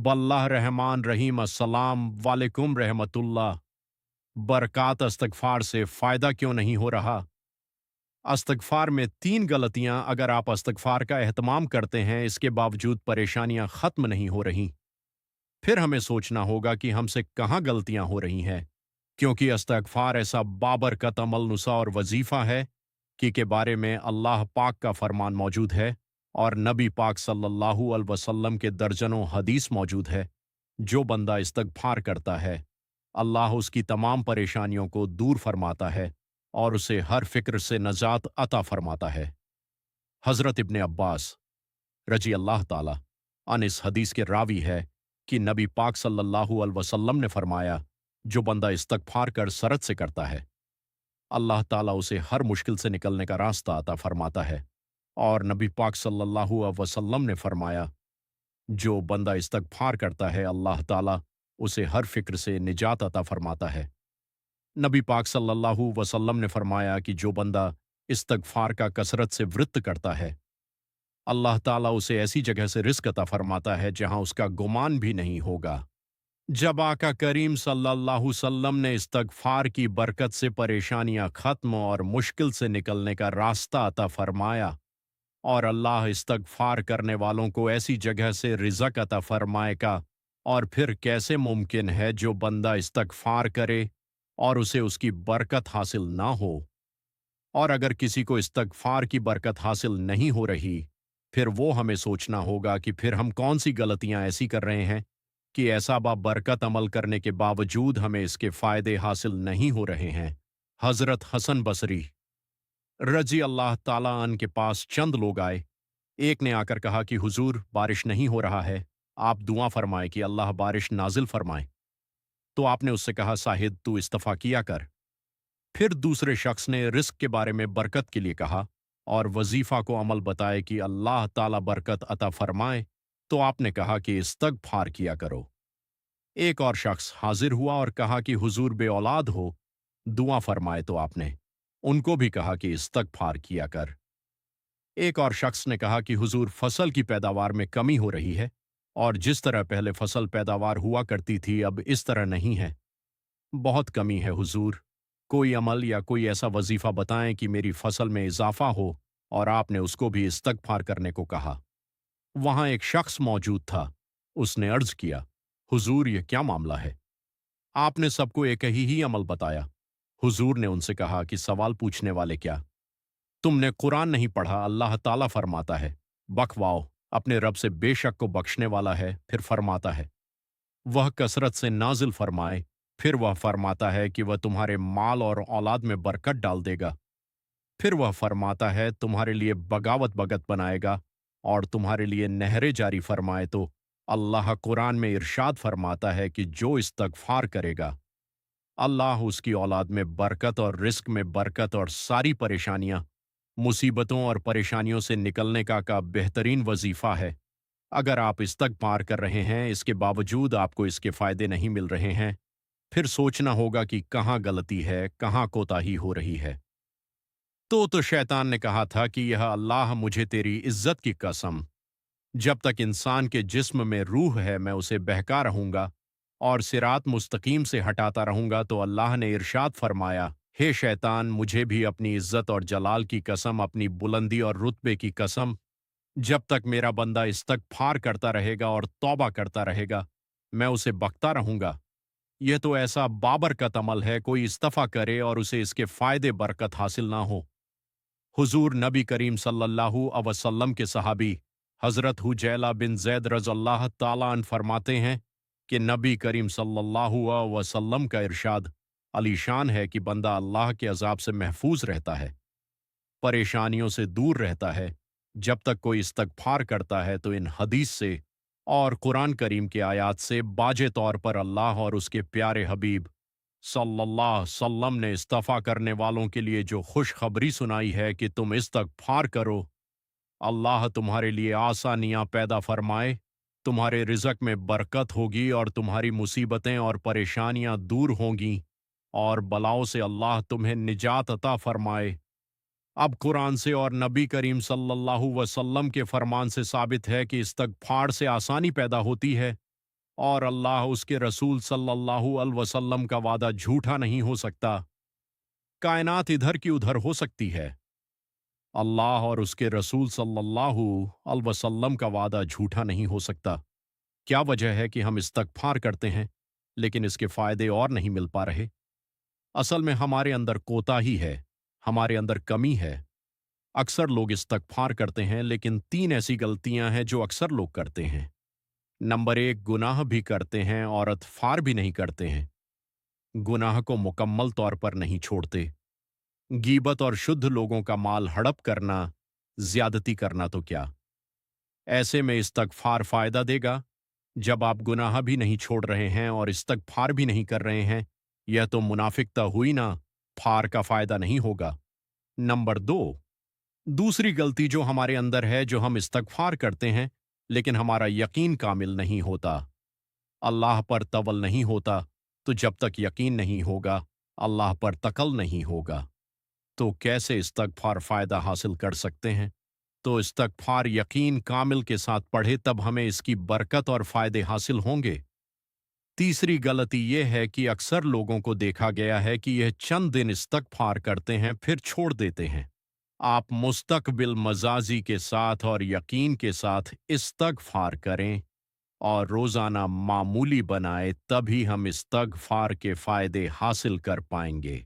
बल्लाह रहमान रहीम। अस्सलाम वालेकुम रहमतुल्लाह। बरक़ात इस्तग़फ़ार से फ़ायदा क्यों नहीं हो रहा? इस्तग़फ़ार में 3 गलतियां अगर आप इस्तग़फ़ार का एहतमाम करते हैं, इसके बावजूद परेशानियां ख़त्म नहीं हो रहीं, फिर हमें सोचना होगा कि हमसे कहाँ गलतियां हो रही हैं, क्योंकि इस्तग़फ़ार ऐसा बाबरकत अमल नुसा और वजीफ़ा है कि के बारे में अल्लाह पाक का फरमान मौजूद है और नबी पाक सल्लल्लाहु अलैहि वसल्लम के दर्जनों हदीस मौजूद है। जो बंदा इस्तग़फ़ार करता है, अल्लाह उसकी तमाम परेशानियों को दूर फरमाता है और उसे हर फिक्र से नजात अता फरमाता है। हज़रत इब्ने अब्बास रजी अल्लाह ताला अन इस हदीस के रावी है कि नबी पाक सल्लल्लाहु अलैहि वसल्लम ने फरमाया, जो बंदा इस्तग़फ़ार कर सरत से करता है, अल्लाह ताला उसे हर मुश्किल से निकलने का रास्ता अता फरमाता है। और नबी पाक सल्लल्लाहु अलैहि वसल्लम ने फरमाया, जो बंदा इस्तग़फ़ार करता है, अल्लाह ताला उसे हर फिक्र से निजात अता फरमाता है। नबी पाक सल्लल्लाहु अलैहि वसल्लम ने फरमाया कि जो बंदा इस्तग़फ़ार का कसरत से वृत्त करता है, अल्लाह ताला उसे ऐसी जगह से रिज़्क़ अता फरमाता है जहां उसका गुमान भी नहीं होगा। जब आका करीम सल्लल्लाहु अलैहि वसल्लम ने इस्तग़फ़ार की बरकत से परेशानियां ख़त्म और मुश्किल से निकलने का रास्ता अता फरमाया, और अल्लाह इस्तग़फ़ार करने वालों को ऐसी जगह से रिज़्क़ अता फरमाएगा, और फिर कैसे मुमकिन है जो बंदा इस्तग़फ़ार करे और उसे उसकी बरकत हासिल ना हो। और अगर किसी को इस्तग़फ़ार की बरकत हासिल नहीं हो रही, फिर वो हमें सोचना होगा कि फिर हम कौन सी गलतियां ऐसी कर रहे हैं कि ऐसा बाबरकत अमल करने के बावजूद हमें इसके फ़ायदे हासिल नहीं हो रहे हैं। हज़रत हसन बसरी रजी अल्लाह ताला अन के पास चंद लोग आए। एक ने आकर कहा कि हुजूर, बारिश नहीं हो रहा है, आप दुआ फरमाएं कि अल्लाह बारिश नाजिल फरमाए। तो आपने उससे कहा, साहिद तू इस्तफ़ा किया कर। फिर दूसरे शख्स ने रिस्क के बारे में बरकत के लिए कहा और वजीफा को अमल बताए कि अल्लाह ताला बरकत अता फरमाए, तो आपने कहा कि इस्तग़फ़ार किया करो। एक और शख्स हाजिर हुआ और कहा कि हुजूर बे औलाद हो, दुआ फरमाए, तो आपने उनको भी कहा कि इस्तग़फ़ार किया कर। एक और शख्स ने कहा कि हुजूर, फसल की पैदावार में कमी हो रही है और जिस तरह पहले फसल पैदावार हुआ करती थी, अब इस तरह नहीं है, बहुत कमी है हुजूर। कोई अमल या कोई ऐसा वजीफा बताएं कि मेरी फसल में इजाफा हो, और आपने उसको भी इस्तग़फ़ार करने को कहा। वहां एक शख्स मौजूद था। उसने अर्ज किया, हुजूर, ये क्या मामला है? आपने सबको एक ही अमल बताया। हुजूर ने उनसे कहा कि सवाल पूछने वाले क्या, तुमने कुरान नहीं पढ़ा? अल्लाह ताला फरमाता है, बकवाओ, अपने रब से बेशक को बख्शने वाला है। फिर फरमाता है, वह कसरत से नाजिल फरमाए। फिर वह फरमाता है कि वह तुम्हारे माल और औलाद में बरकत डाल देगा। फिर वह फरमाता है, तुम्हारे लिए बगावत बगत बनाएगा और तुम्हारे लिए नहरें जारी फरमाए। तो अल्लाह कुरान में इरशाद फरमाता है कि जो इस्तग़फ़ार करेगा, अल्लाह उसकी औलाद में बरकत और रिस्क में बरकत और सारी परेशानियां, मुसीबतों और परेशानियों से निकलने का बेहतरीन वजीफा है। अगर आप इस्तग़फ़ार कर रहे हैं, इसके बावजूद आपको इसके फ़ायदे नहीं मिल रहे हैं, फिर सोचना होगा कि कहाँ गलती है, कहाँ कोताही हो रही है। तो शैतान ने कहा था कि यह अल्लाह, मुझे तेरी इज्जत की कसम, जब तक इंसान के जिस्म में रूह है मैं उसे बहका रहूंगा और सिरात मुस्तकीम से हटाता रहूंगा। तो अल्लाह ने इरशाद फरमाया, हे शैतान, मुझे भी अपनी इज्जत और जलाल की कसम, अपनी बुलंदी और रुतबे की कसम, जब तक मेरा बंदा इस्तग़फ़ार करता रहेगा और तौबा करता रहेगा, मैं उसे बकता रहूंगा। यह तो ऐसा बाबरकत अमल है, कोई इस्तफ़ा करे और उसे इसके फ़ायदे बरकत हासिल ना हो। हुजूर नबी करीम सल्लल्लाहु अलैहि वसल्लम के सहाबी हज़रत हुजैला बिन ज़ैद रज़ियल्लाहु ताला अन्हु फरमाते हैं कि नबी करीम सल्लल्लाहु अलैहि वसल्लम का इरशाद अलीशान है कि बंदा अल्लाह के अज़ाब से महफूज रहता है, परेशानियों से दूर रहता है, जब तक कोई इस्तग़फ़ार करता है। तो इन हदीस से और कुरान करीम के आयात से बाजे तौर पर अल्लाह और उसके प्यारे हबीब सल्लल्लाहु अलैहि वसल्लम ने इस्तफ़ा करने वालों के लिए जो खुशखबरी सुनाई है कि तुम इस्तग़फ़ार करो, अल्लाह तुम्हारे लिए आसानियां पैदा फरमाए, तुम्हारे रिज़्क़ में बरकत होगी और तुम्हारी मुसीबतें और परेशानियां दूर होंगी और बलाओं से अल्लाह तुम्हें निजात अता फरमाए। अब कुरान से और नबी करीम सल्लल्लाहु अलैहि वसल्लम के फरमान से साबित है कि इस्तग़फ़ार से आसानी पैदा होती है اور اللہ उसके रसूल सल्लल्लाहु अलैहि वसल्लम का वादा झूठा नहीं हो सकता। कायनात इधर की उधर हो सकती है, अल्लाह और उसके रसूल सल्लल्लाहु अलैहि वसल्लम का वादा झूठा नहीं हो सकता। क्या वजह है कि हम इस्तगफार करते हैं लेकिन इसके फायदे और नहीं मिल पा रहे? असल में हमारे अंदर कोताही है, हमारे अंदर कमी है। अक्सर लोग इस्तगफार करते हैं लेकिन तीन ऐसी गलतियां हैं जो अक्सर लोग करते हैं। नंबर एक, गुनाह भी करते हैं और इस्तगफार भी नहीं करते हैं। गुनाह को मुकम्मल तौर पर नहीं छोड़ते। गीबत और शुद्ध लोगों का माल हड़प करना, ज्यादती करना तो क्या। ऐसे में इस्तगफार फायदा देगा? जब आप गुनाह भी नहीं छोड़ रहे हैं और इस्तगफार भी नहीं कर रहे हैं, यह तो मुनाफिकता हुई ना, फार का फायदा नहीं होगा। नंबर दो, दूसरी गलती जो हमारे अंदर है, जो हम इस्तगफार करते हैं लेकिन हमारा यकीन कामिल नहीं होता, अल्लाह पर तवल नहीं होता। तो जब तक यकीन नहीं होगा, अल्लाह पर तकल नहीं होगा, तो कैसे इस्तगफार फायदा हासिल कर सकते हैं? तो इस्तगफार यकीन कामिल के साथ पढ़े तब हमें इसकी बरकत और फायदे हासिल होंगे। तीसरी गलती यह है कि अक्सर लोगों को देखा गया है कि यह चंद दिन इस्तगफार करते हैं फिर छोड़ देते हैं। आप मुस्तकबिल मजाजी के साथ और यकीन के साथ इस्तगफार करें और रोजाना मामूली बनाए, तभी हम इस्तगफार के फायदे हासिल कर पाएंगे।